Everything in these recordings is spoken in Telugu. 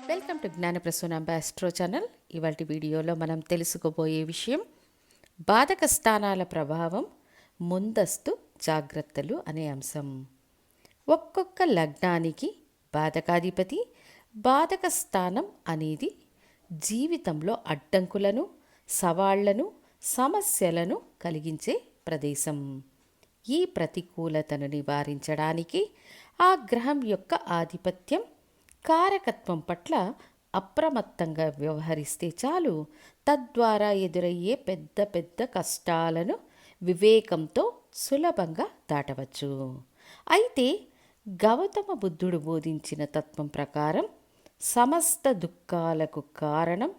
Welcome to Gnanaprasunamba astro channel. ఇవాళ వీడియోలో మనం తెలుసుకోబోయే విషయం బాధక స్థానాల ప్రభావం, ముందస్తు జాగ్రత్తలు అనే అంశం. ఒక్కొక్క లగ్నానికి బాధకాధిపతి, బాధక స్థానం అనేది జీవితంలో అడ్డంకులను, సవాళ్లను, సమస్యలను కలిగించే ప్రదేశం. ఈ ప్రతికూలతను నివారించడానికి ఆ గ్రహం యొక్క ఆధిపత్యం, కారకత్వం పట్ల అప్రమత్తంగా వ్యవహరిస్తే చాలు. తద్వారా ఎదురయ్యే పెద్ద పెద్ద కష్టాలను వివేకంతో సులభంగా దాటవచ్చు. అయితే గౌతమ బుద్ధుడు బోధించిన తత్వం ప్రకారం సమస్త దుఃఖాలకు కారణం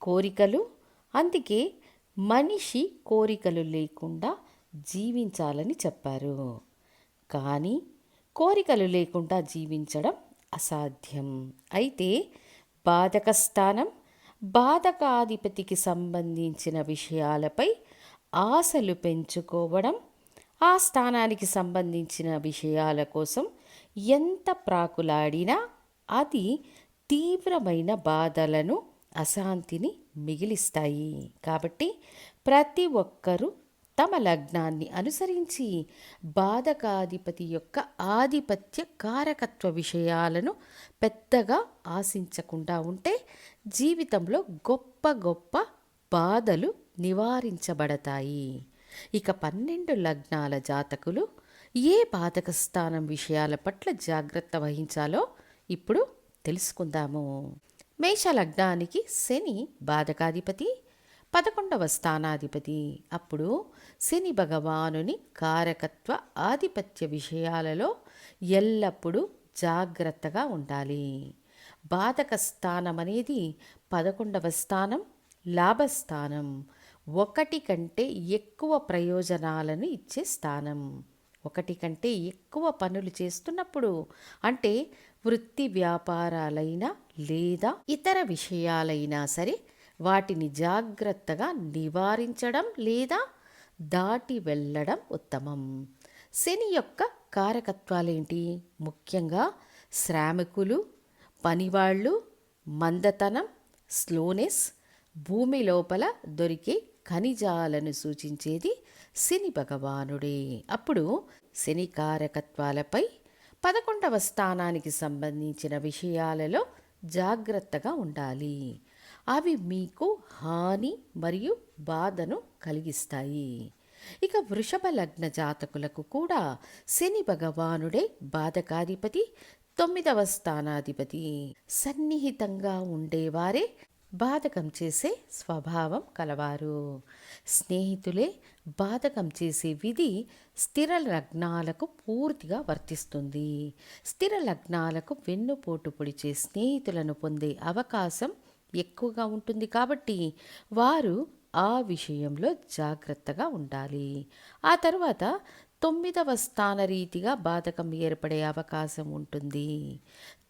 కోరికలు. అందుకే మనిషి కోరికలు లేకుండా జీవించాలని చెప్పారు. కానీ కోరికలు లేకుండా జీవించడం అసాధ్యం. అయితే బాధక స్థానం, బాధకాధిపతికి సంబంధించిన విషయాలపై ఆశలు పెంచుకోవడం, ఆ స్థానానికి సంబంధించిన విషయాల కోసం ఎంత ప్రాకులాడినా అది తీవ్రమైన బాధలను, అశాంతిని మిగిలిస్తాయి. కాబట్టి ప్రతి ఒక్కరూ తమ లగ్నాన్ని అనుసరించి బాధకాధిపతి యొక్క ఆధిపత్య కారకత్వ విషయాలను పెద్దగా ఆశించకుండా ఉంటే జీవితంలో గొప్ప గొప్ప బాధలు నివారించబడతాయి. ఇక 12 లగ్నాల జాతకులు ఏ బాధక స్థానం విషయాల పట్ల జాగ్రత్త వహించాలో ఇప్పుడు తెలుసుకుందాము. మేష లగ్నానికి శని బాధకాధిపతి, 11వ స్థానాధిపతి. అప్పుడు శని భగవానుని కారకత్వ ఆధిపత్య విషయాలలో ఎల్లప్పుడూ జాగ్రత్తగా ఉండాలి. బాధక స్థానం అనేది 11వ స్థానం, లాభస్థానం. ఒకటి కంటే ఎక్కువ ప్రయోజనాలను ఇచ్చే స్థానం. ఒకటి కంటే ఎక్కువ పనులు చేస్తున్నప్పుడు, అంటే వృత్తి వ్యాపారాలైనా లేదా ఇతర విషయాలైనా సరే, వాటిని జాగ్రత్తగా నివారించడం లేదా దాటి వెళ్ళడం ఉత్తమం. శని యొక్క కారకత్వాలేంటి? ముఖ్యంగా శ్రామికులు, పనివాళ్ళు, మందతనం, స్లోనెస్, భూమి లోపల దొరికే ఖనిజాలను సూచించేది శని భగవానుడే. అప్పుడు శని కారకత్వాలపై 11వ స్థానానికి సంబంధించిన విషయాలలో జాగ్రత్తగా ఉండాలి. అవి మీకు హాని మరియు బాధను కలిగిస్తాయి. ఇక వృషభ లగ్న జాతకులకు కూడా శని భగవానుడే బాధకాధిపతి, 9వ స్థానాధిపతి. సన్నిహితంగా ఉండేవారే బాధకం చేసే స్వభావం కలవారు. స్నేహితులే బాధకం చేసే విధి స్థిర లగ్నాలకు పూర్తిగా వర్తిస్తుంది. స్థిర లగ్నాలకు వెన్నుపోటు పొడిచే స్నేహితులను పొందే అవకాశం ఎక్కువగా ఉంటుంది. కాబట్టి వారు ఆ విషయంలో జాగ్రత్తగా ఉండాలి. ఆ తర్వాత 9వ స్థాన రీతిగా బాధకం ఏర్పడే అవకాశం ఉంటుంది.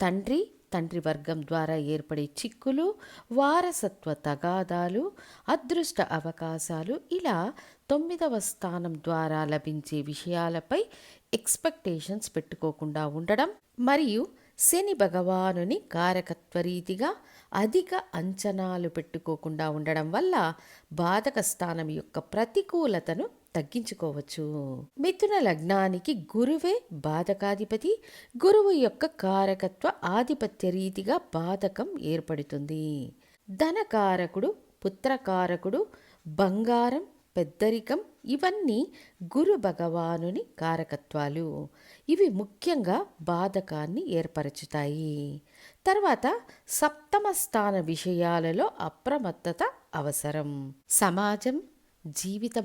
తండ్రి వర్గం ద్వారా ఏర్పడే చిక్కులు, వారసత్వ తగాదాలు, అదృష్ట అవకాశాలు, ఇలా 9వ స్థానం ద్వారా లభించే విషయాలపై ఎక్స్పెక్టేషన్స్ పెట్టుకోకుండా ఉండడం మరియు శని భగవానుని కారకత్వ రీతిగా అధిక అంచనాలు పెట్టుకోకుండా ఉండడం వల్ల బాధక స్థానం యొక్క ప్రతికూలతను తగ్గించుకోవచ్చు. మిథున లగ్నానికి గురువే బాధకాధిపతి. గురువు యొక్క కారకత్వ ఆధిపత్య రీతిగా బాధకం ఏర్పడుతుంది. ధనకారకుడు, పుత్రకారకుడు, బంగారం, పెద్దరికం, ఇవన్నీ గురు భగవానుని కారకత్వాలు. ఇవి ముఖ్యంగా బాధకాన్ని ఏర్పరచుతాయి. తర్వాత 7వ స్థాన విషయాలలో అప్రమత్తత అవసరం. సమాజం, జీవిత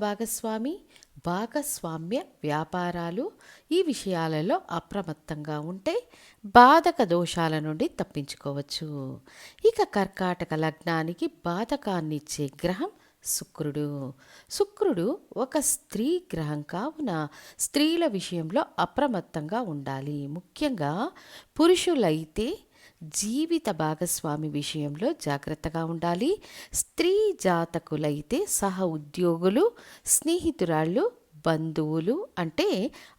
భాగస్వామ్య వ్యాపారాలు, ఈ విషయాలలో అప్రమత్తంగా ఉంటే బాధక దోషాల నుండి తప్పించుకోవచ్చు. ఇక కర్కాటక లగ్నానికి బాధకాన్నిచ్చే గ్రహం శుక్రుడు ఒక స్త్రీ గ్రహం కావున స్త్రీల విషయంలో అప్రమత్తంగా ఉండాలి. ముఖ్యంగా పురుషులైతే జీవిత భాగస్వామి విషయంలో జాగ్రత్తగా ఉండాలి. స్త్రీ జాతకులైతే సహ ఉద్యోగులు, స్నేహితురాళ్ళు, బంధువులు అంటే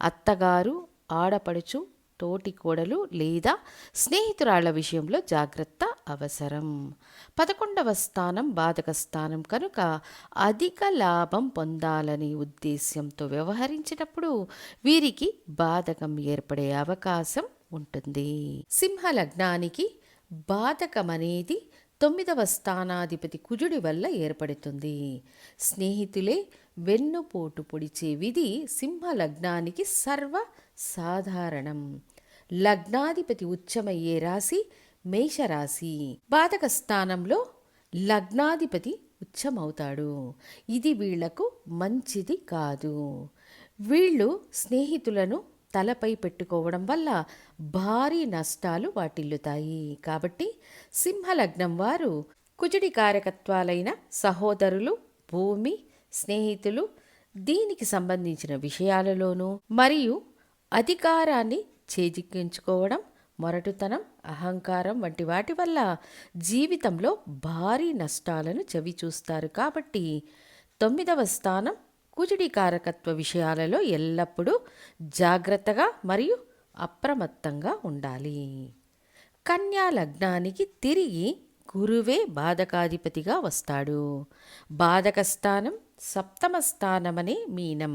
అత్తగారు, ఆడపడుచు, తోటి కోడలు లేదా స్నేహితురాళ్ల విషయంలో జాగ్రత్త అవసరం. 11వ స్థానం బాధక స్థానం కనుక అధిక లాభం పొందాలనే ఉద్దేశ్యంతో వ్యవహరించినప్పుడు వీరికి బాధకం ఏర్పడే అవకాశం ఉంటుంది. సింహ లగ్నానికి బాధకం అనేది 9వ స్థానాధిపతి కుజుడి వల్ల ఏర్పడుతుంది. స్నేహితులే వెన్నుపోటు పొడిచే విధి సింహ లగ్నానికి సర్వ సాధారణం. లగ్నాధిపతి ఉచ్చమయ్యే రాశి మేషరాశి. బాధక స్థానంలో లగ్నాధిపతి ఉచ్చమవుతాడు. ఇది వీళ్లకు మంచిది కాదు. వీళ్ళు స్నేహితులను తలపై పెట్టుకోవడం వల్ల భారీ నష్టాలు వాటిల్లుతాయి. కాబట్టి సింహలగ్నం వారు కుజుడి కారకత్వాలైన సహోదరులు, భూమి, స్నేహితులు, దీనికి సంబంధించిన విషయాలలోనూ మరియు అధికారాన్ని చేజిక్కించుకోవడం, మొరటుతనం, అహంకారం వంటి వాటి వల్ల జీవితంలో భారీ నష్టాలను చవిచూస్తారు. కాబట్టి 9వ స్థానం కుజుడి కారకత్వ విషయాలలో ఎల్లప్పుడూ జాగ్రత్తగా మరియు అప్రమత్తంగా ఉండాలి. కన్యా లగ్నానికి తిరిగి గురువే బాధకాధిపతిగా వస్తాడు. బాధక స్థానం 7వ స్థానమనే మీనం.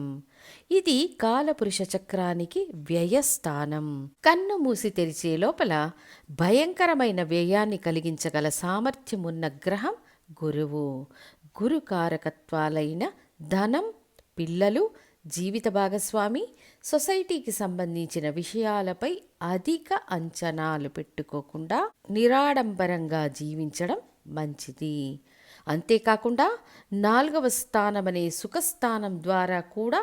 ఇది కాలపురుష చక్రానికి వ్యయస్థానం. కన్ను మూసి తెరిచే లోపల భయంకరమైన వ్యయాన్ని కలిగించగల సామర్థ్యం ఉన్న గ్రహం గురువు. గురు కారకత్వాలైన ధనం, పిల్లలు, జీవిత భాగస్వామి, సొసైటీకి సంబంధించిన విషయాలపై అధిక అంచనాలు పెట్టుకోకుండా నిరాడంబరంగా జీవించడం మంచిది. అంతేకాకుండా 4వ స్థానమనే సుఖస్థానం ద్వారా కూడా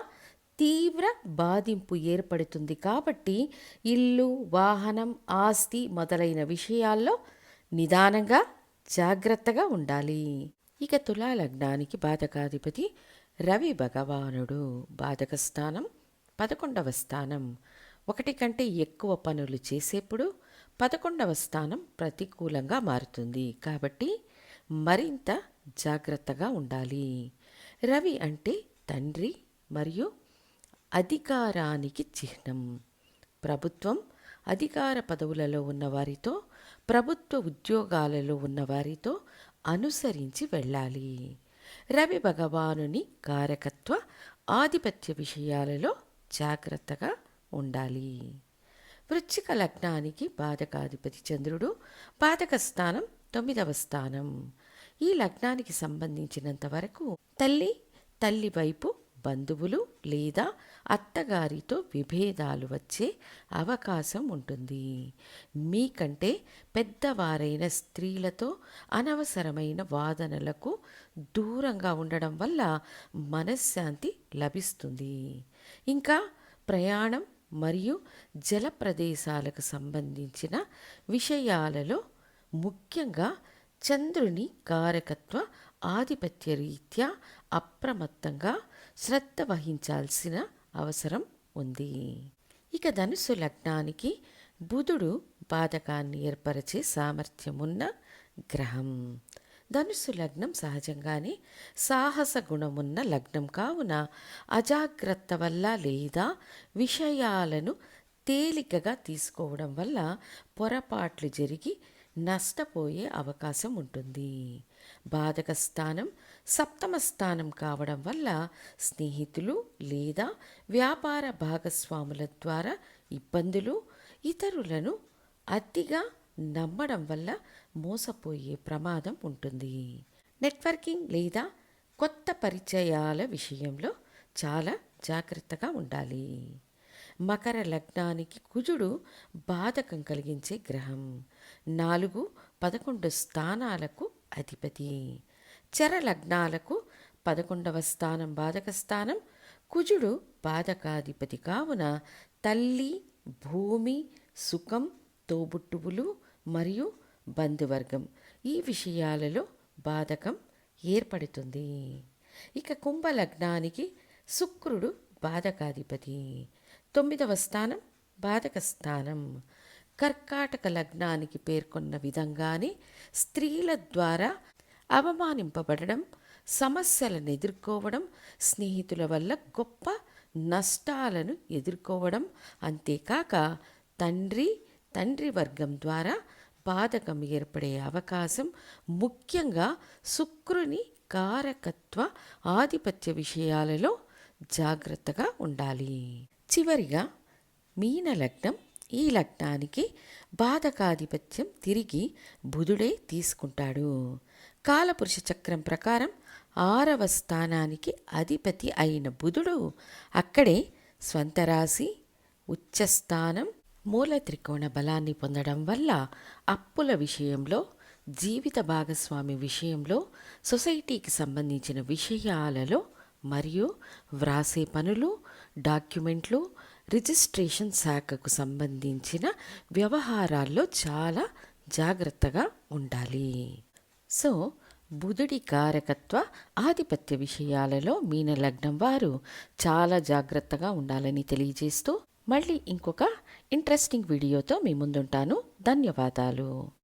తీవ్ర బాధింపు ఏర్పడుతుంది. కాబట్టి ఇల్లు, వాహనం, ఆస్తి మొదలైన విషయాల్లో నిదానంగా జాగ్రత్తగా ఉండాలి. ఇక తులా లగ్నానికి బాధకాధిపతి రవి భగవానుడు. బాధక స్థానం 11వ స్థానం. ఒకటి కంటే ఎక్కువ పనులు చేసేప్పుడు 11వ స్థానం ప్రతికూలంగా మారుతుంది. కాబట్టి మరింత జాగ్రత్తగా ఉండాలి. రవి అంటే తండ్రి మరియు అధికారానికి చిహ్నం. ప్రభుత్వం, అధికార పదవులలో ఉన్నవారితో, ప్రభుత్వ ఉద్యోగాలలో ఉన్నవారితో అనుసరించి వెళ్ళాలి. రవి భగవానుని కారకత్వ ఆధిపత్య విషయాలలో జాగ్రత్తగా ఉండాలి. వృశ్చిక లగ్నానికి బాధకాధిపతి చంద్రుడు. బాధక స్థానం 9వ స్థానం. ఈ లగ్నానికి సంబంధించినంత వరకు తల్లి వైపు బంధువులు లేదా అత్తగారితో విభేదాలు వచ్చే అవకాశం ఉంటుంది. మీకంటే పెద్దవారైన స్త్రీలతో అనవసరమైన వాదనలకు దూరంగా ఉండడం వల్ల మనశ్శాంతి లభిస్తుంది. ఇంకా ప్రయాణం మరియు జల ప్రదేశాలకు సంబంధించిన విషయాలలో ముఖ్యంగా చంద్రుని కారకత్వ ఆధిపత్య రీత్యా అప్రమత్తంగా శ్రద్ధ వహించాల్సిన అవసరం ఉంది. ఇక ధనుసు లగ్నానికి బుధుడు బాధకాన్ని ఏర్పరిచే సామర్థ్యం ఉన్న గ్రహం. ధనుసు లగ్నం సహజంగానే సాహస గుణమున్న లగ్నం కావున అజాగ్రత్త వల్ల లేదా విషయాలను తేలికగా తీసుకోవడం వల్ల పొరపాట్లు జరిగి నష్టపోయే అవకాశం ఉంటుంది. బాధక స్థానం 7వ స్థానం కావడం వల్ల స్నేహితులు లేదా వ్యాపార భాగస్వాముల ద్వారా ఇబ్బందులు, ఇతరులను అతిగా నమ్మడం వల్ల మోసపోయే ప్రమాదం ఉంటుంది. నెట్వర్కింగ్ లేదా కొత్త పరిచయాల విషయంలో చాలా జాగ్రత్తగా ఉండాలి. మకర లగ్నానికి కుజుడు బాధకం కలిగించే గ్రహం. 4, 11 స్థానాలకు అధిపతి. చర లగ్నాలకు 11వ స్థానం బాధక స్థానం. కుజుడు బాధకాధిపతి కావున తల్లి, భూమి, సుఖం, తోబుట్టువులు మరియు బంధువర్గం ఈ విషయాలలో బాధకం ఏర్పడుతుంది. ఇక కుంభ లగ్నానికి శుక్రుడు బాధకాధిపతి. 9వ స్థానం బాధక స్థానం. కర్కాటక లగ్నానికి పేర్కొన్న విధంగానే స్త్రీల ద్వారా అవమానింపబడడం, సమస్యలను ఎదుర్కోవడం, స్నేహితుల వల్ల గొప్ప నష్టాలను ఎదుర్కోవడం, అంతేకాక తండ్రి వర్గం ద్వారా బాధకం ఏర్పడే అవకాశం, ముఖ్యంగా శుక్రుని కారకత్వ ఆధిపత్య విషయాలలో జాగ్రత్తగా ఉండాలి. చివరిగా మీన లగ్నం. ఈ లగ్నానికి బాధకాధిపత్యం తిరిగి బుధుడే తీసుకుంటాడు. కాలపురుష చక్రం ప్రకారం 6వ స్థానానికి అధిపతి అయిన బుధుడు అక్కడే స్వంత రాశి, ఉచ్చస్థానం, మూల త్రికోణ బలాన్ని పొందడం వల్ల అప్పుల విషయంలో, జీవిత భాగస్వామి విషయంలో, సొసైటీకి సంబంధించిన విషయాలలో మరియు వ్రాసే పనులు, డాక్యుమెంట్లు, రిజిస్ట్రేషన్ శాఖకు సంబంధించిన వ్యవహారాల్లో చాలా జాగ్రత్తగా ఉండాలి. సో బుధుడి కారకత్వ ఆధిపత్య విషయాలలో మీన లగ్నం వారు చాలా జాగ్రత్తగా ఉండాలని తెలియజేస్తూ మళ్ళీ ఇంకొక ఇంట్రెస్టింగ్ వీడియోతో మీ ముందుంటాను. ధన్యవాదాలు.